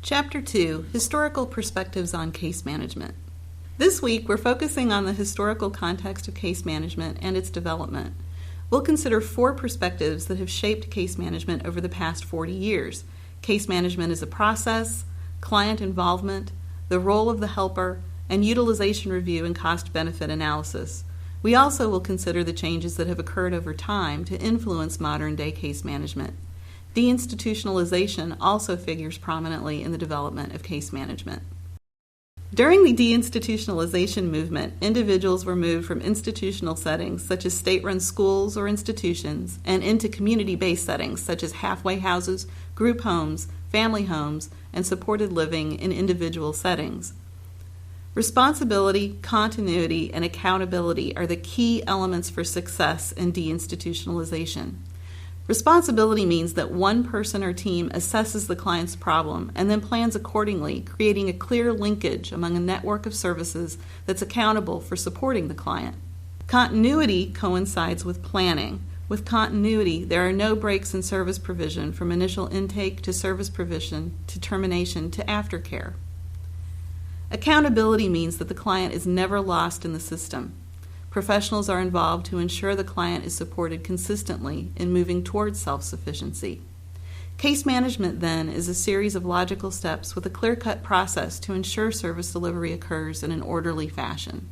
Chapter 2, Historical Perspectives on Case Management. This week, we're focusing on the historical context of case management and its development. We'll consider 4 perspectives that have shaped case management over the past 40 years. Case management as a process, client involvement, the role of the helper, and utilization review and cost-benefit analysis. We also will consider the changes that have occurred over time to influence modern-day case management. Deinstitutionalization also figures prominently in the development of case management. During the deinstitutionalization movement, individuals were moved from institutional settings such as state-run schools or institutions and into community-based settings such as halfway houses, group homes, family homes, and supported living in individual settings. Responsibility, continuity, and accountability are the key elements for success in deinstitutionalization. Responsibility means that one person or team assesses the client's problem and then plans accordingly, creating a clear linkage among a network of services that's accountable for supporting the client. Continuity coincides with planning. With continuity, there are no breaks in service provision from initial intake to service provision to termination to aftercare. Accountability means that the client is never lost in the system. Professionals are involved to ensure the client is supported consistently in moving towards self-sufficiency. Case management, then, is a series of logical steps with a clear-cut process to ensure service delivery occurs in an orderly fashion.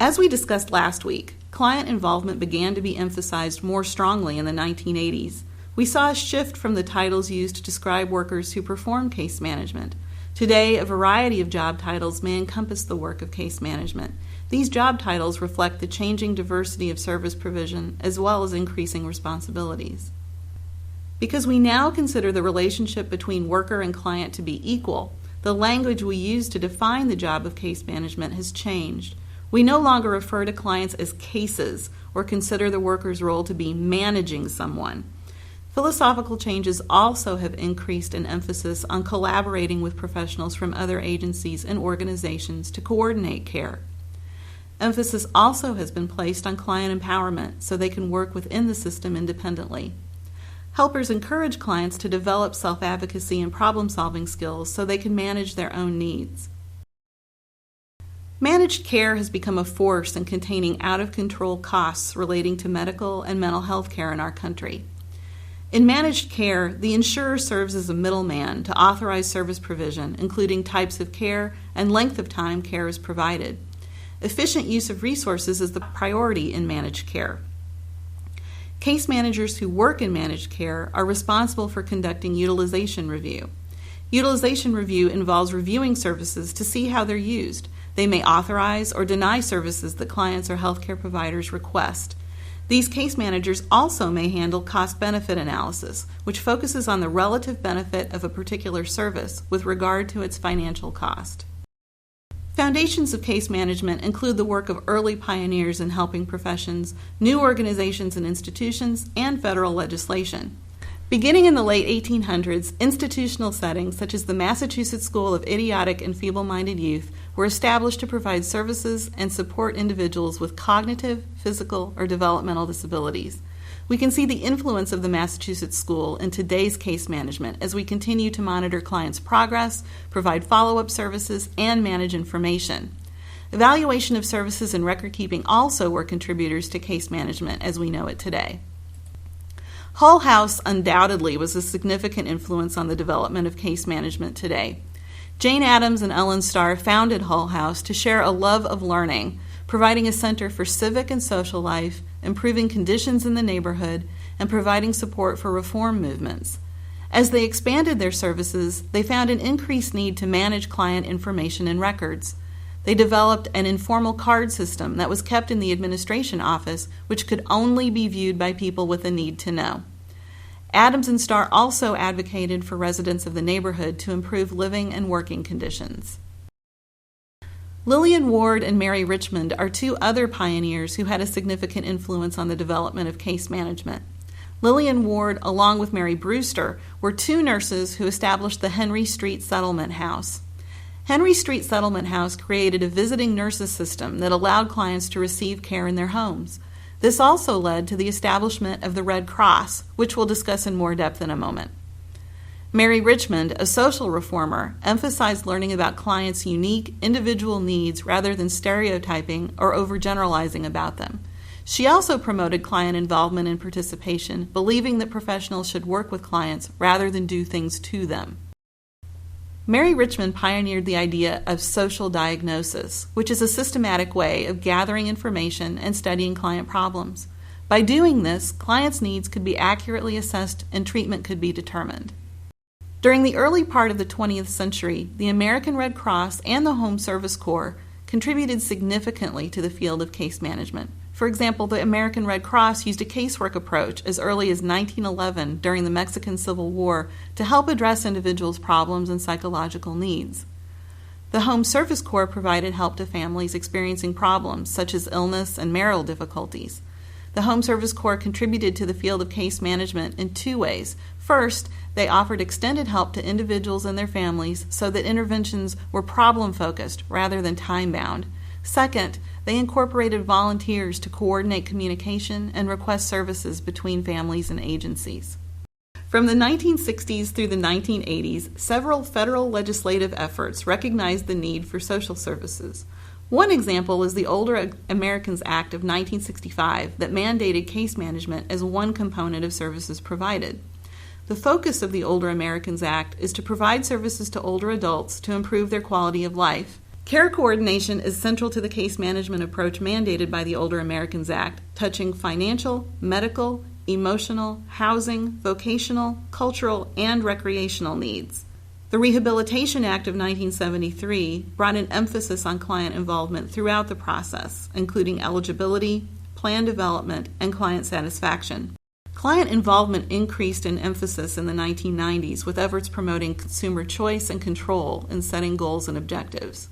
As we discussed last week, client involvement began to be emphasized more strongly in the 1980s. We saw a shift from the titles used to describe workers who perform case management. Today, a variety of job titles may encompass the work of case management. These job titles reflect the changing diversity of service provision as well as increasing responsibilities. Because we now consider the relationship between worker and client to be equal, the language we use to define the job of case management has changed. We no longer refer to clients as cases or consider the worker's role to be managing someone. Philosophical changes also have increased in emphasis on collaborating with professionals from other agencies and organizations to coordinate care. Emphasis also has been placed on client empowerment so they can work within the system independently. Helpers encourage clients to develop self-advocacy and problem-solving skills so they can manage their own needs. Managed care has become a force in containing out-of-control costs relating to medical and mental health care in our country. In managed care, the insurer serves as a middleman to authorize service provision, including types of care and length of time care is provided. Efficient use of resources is the priority in managed care. Case managers who work in managed care are responsible for conducting utilization review. Utilization review involves reviewing services to see how they're used. They may authorize or deny services that clients or healthcare providers request. These case managers also may handle cost-benefit analysis, which focuses on the relative benefit of a particular service with regard to its financial cost. Foundations of case management include the work of early pioneers in helping professions, new organizations and institutions, and federal legislation. Beginning in the late 1800s, institutional settings such as the Massachusetts School of Idiotic and Feeble-Minded Youth were established to provide services and support individuals with cognitive, physical, or developmental disabilities. We can see the influence of the Massachusetts School in today's case management as we continue to monitor clients' progress, provide follow-up services, and manage information. Evaluation of services and record-keeping also were contributors to case management as we know it today. Hull House undoubtedly was a significant influence on the development of case management today. Jane Addams and Ellen Starr founded Hull House to share a love of learning, providing a center for civic and social life, improving conditions in the neighborhood, and providing support for reform movements. As they expanded their services, they found an increased need to manage client information and records. They developed an informal card system that was kept in the administration office, which could only be viewed by people with a need to know. Addams and Starr also advocated for residents of the neighborhood to improve living and working conditions. Lillian Ward and Mary Richmond are 2 other pioneers who had a significant influence on the development of case management. Lillian Ward, along with Mary Brewster, were 2 nurses who established the Henry Street Settlement House. Henry Street Settlement House created a visiting nurses system that allowed clients to receive care in their homes. This also led to the establishment of the Red Cross, which we'll discuss in more depth in a moment. Mary Richmond, a social reformer, emphasized learning about clients' unique, individual needs rather than stereotyping or overgeneralizing about them. She also promoted client involvement and participation, believing that professionals should work with clients rather than do things to them. Mary Richmond pioneered the idea of social diagnosis, which is a systematic way of gathering information and studying client problems. By doing this, clients' needs could be accurately assessed and treatment could be determined. During the early part of the 20th century, the American Red Cross and the Home Service Corps contributed significantly to the field of case management. For example, the American Red Cross used a casework approach as early as 1911 during the Mexican Civil War to help address individuals' problems and psychological needs. The Home Service Corps provided help to families experiencing problems such as illness and marital difficulties. The Home Service Corps contributed to the field of case management in two ways. First, they offered extended help to individuals and their families so that interventions were problem-focused rather than time-bound. Second, they incorporated volunteers to coordinate communication and request services between families and agencies. From the 1960s through the 1980s, several federal legislative efforts recognized the need for social services. One example is the Older Americans Act of 1965 that mandated case management as one component of services provided. The focus of the Older Americans Act is to provide services to older adults to improve their quality of life. Care coordination is central to the case management approach mandated by the Older Americans Act, touching financial, medical, emotional, housing, vocational, cultural, and recreational needs. The Rehabilitation Act of 1973 brought an emphasis on client involvement throughout the process, including eligibility, plan development, and client satisfaction. Client involvement increased in emphasis in the 1990s with efforts promoting consumer choice and control in setting goals and objectives.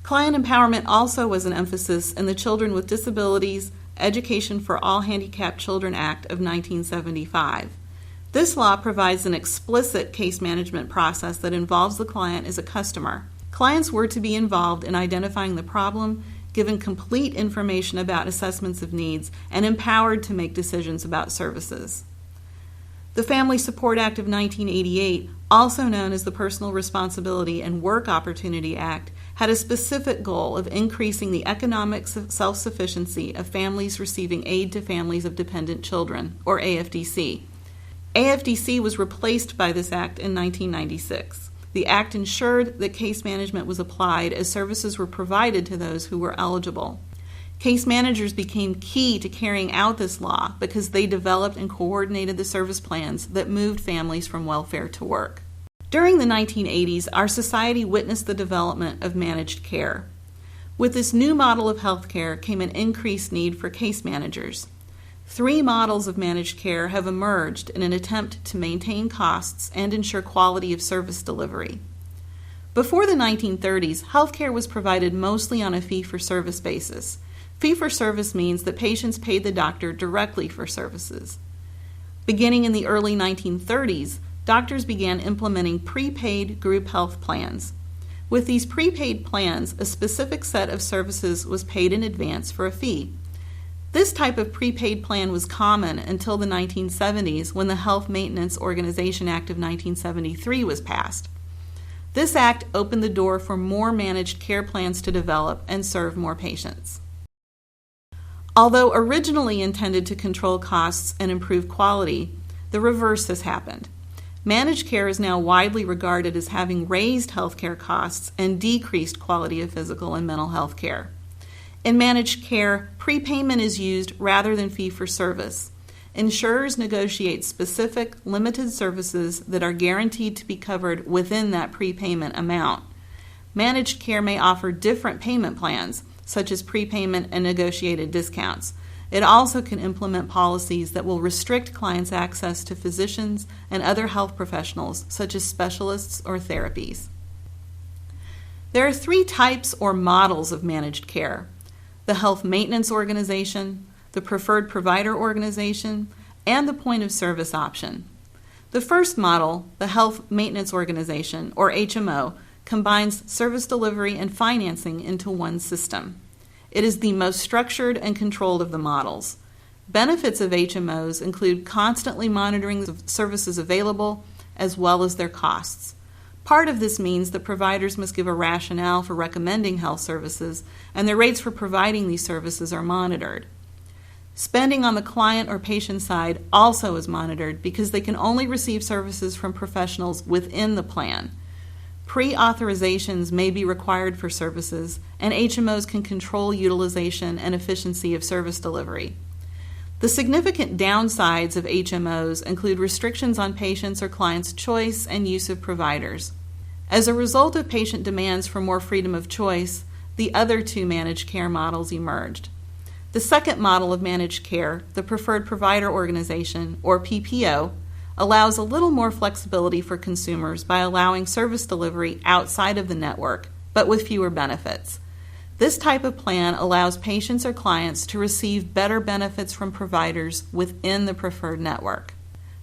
Client empowerment also was an emphasis in the Children with Disabilities Education for All Handicapped Children Act of 1975. This law provides an explicit case management process that involves the client as a customer. Clients were to be involved in identifying the problem, given complete information about assessments of needs, and empowered to make decisions about services. The Family Support Act of 1988, also known as the Personal Responsibility and Work Opportunity Act, had a specific goal of increasing the economic self-sufficiency of families receiving aid to families of dependent children, or AFDC. AFDC was replaced by this act in 1996. The act ensured that case management was applied as services were provided to those who were eligible. Case managers became key to carrying out this law because they developed and coordinated the service plans that moved families from welfare to work. During the 1980s, our society witnessed the development of managed care. With this new model of healthcare came an increased need for case managers. 3 models of managed care have emerged in an attempt to maintain costs and ensure quality of service delivery. Before the 1930s, healthcare was provided mostly on a fee-for-service basis. Fee-for-service means that patients paid the doctor directly for services. Beginning in the early 1930s, doctors began implementing prepaid group health plans. With these prepaid plans, a specific set of services was paid in advance for a fee. This type of prepaid plan was common until the 1970s when the Health Maintenance Organization Act of 1973 was passed. This act opened the door for more managed care plans to develop and serve more patients. Although originally intended to control costs and improve quality, the reverse has happened. Managed care is now widely regarded as having raised healthcare costs and decreased quality of physical and mental health care. In managed care, prepayment is used rather than fee-for-service. Insurers negotiate specific, limited services that are guaranteed to be covered within that prepayment amount. Managed care may offer different payment plans, such as prepayment and negotiated discounts. It also can implement policies that will restrict clients' access to physicians and other health professionals, such as specialists or therapies. There are 3 types or models of managed care: the Health Maintenance Organization, the Preferred Provider Organization, and the Point of Service option. The first model, the Health Maintenance Organization, or HMO, combines service delivery and financing into one system. It is the most structured and controlled of the models. Benefits of HMOs include constantly monitoring the services available, as well as their costs. Part of this means that providers must give a rationale for recommending health services, and their rates for providing these services are monitored. Spending on the client or patient side also is monitored because they can only receive services from professionals within the plan. Pre-authorizations may be required for services, and HMOs can control utilization and efficiency of service delivery. The significant downsides of HMOs include restrictions on patients' or clients' choice and use of providers. As a result of patient demands for more freedom of choice, the other two managed care models emerged. The second model of managed care, the Preferred Provider Organization, or PPO, allows a little more flexibility for consumers by allowing service delivery outside of the network, but with fewer benefits. This type of plan allows patients or clients to receive better benefits from providers within the preferred network.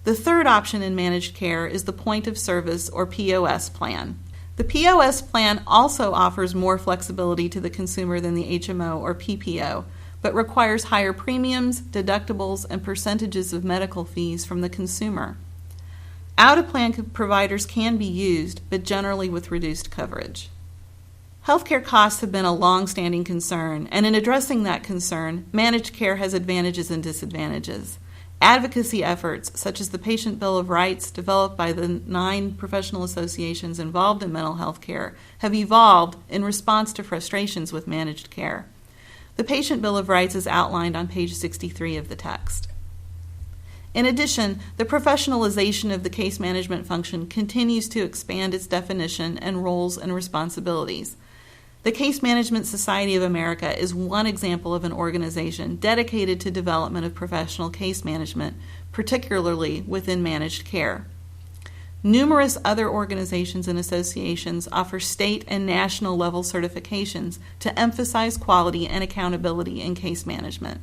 The third option in managed care is the Point of Service, or POS plan. The POS plan also offers more flexibility to the consumer than the HMO or PPO, but requires higher premiums, deductibles, and percentages of medical fees from the consumer. Out-of-plan providers can be used, but generally with reduced coverage. Healthcare costs have been a long-standing concern, and in addressing that concern, managed care has advantages and disadvantages. Advocacy efforts, such as the Patient Bill of Rights developed by the 9 professional associations involved in mental health care, have evolved in response to frustrations with managed care. The Patient Bill of Rights is outlined on page 63 of the text. In addition, the professionalization of the case management function continues to expand its definition and roles and responsibilities. The Case Management Society of America is one example of an organization dedicated to development of professional case management, particularly within managed care. Numerous other organizations and associations offer state and national level certifications to emphasize quality and accountability in case management.